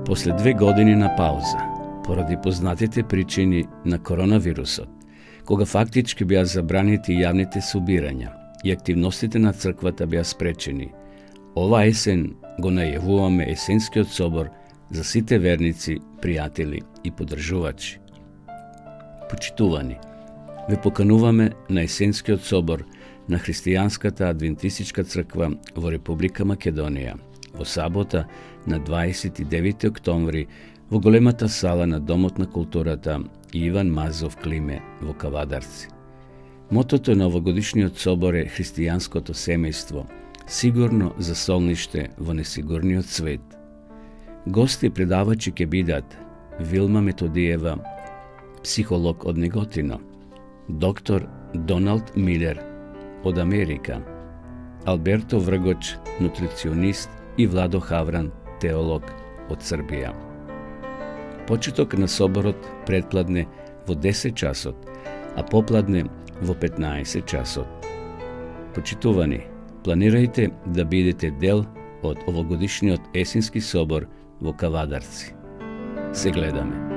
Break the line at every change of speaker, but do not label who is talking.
После 2 години на пауза, поради познатите причини на коронавирусот, кога фактички беа забранети јавните собирања и активностите на црквата беа спречени, ова есен го најавуваме есенскиот собор за сите верници, пријатели и поддржувачи. Почитувани, ве покануваме на есенскиот собор на Христијанската адвентистичка црква во Република Македонија во сабота на 29 октомври во големата сала на Домот на културата Иван Мазов Климе во Кавадарци. Мотото на овогодишниот собор е христијанското семејство, сигурно за солниште во несигурниот свет. Гости предавачи ќе бидат Вилма Методиева, психолог од Неготино, доктор Доналд Милер од Америка, Алберто Вргоч, нутриционист, и Владо Хавран, теолог од Србија. Почеток на соборот предпладне во 10 часот, а попладне во 15 часот. Почитувани, планирајте да бидете дел од овогодишниот есенски собор во Кавадарци. Се гледаме.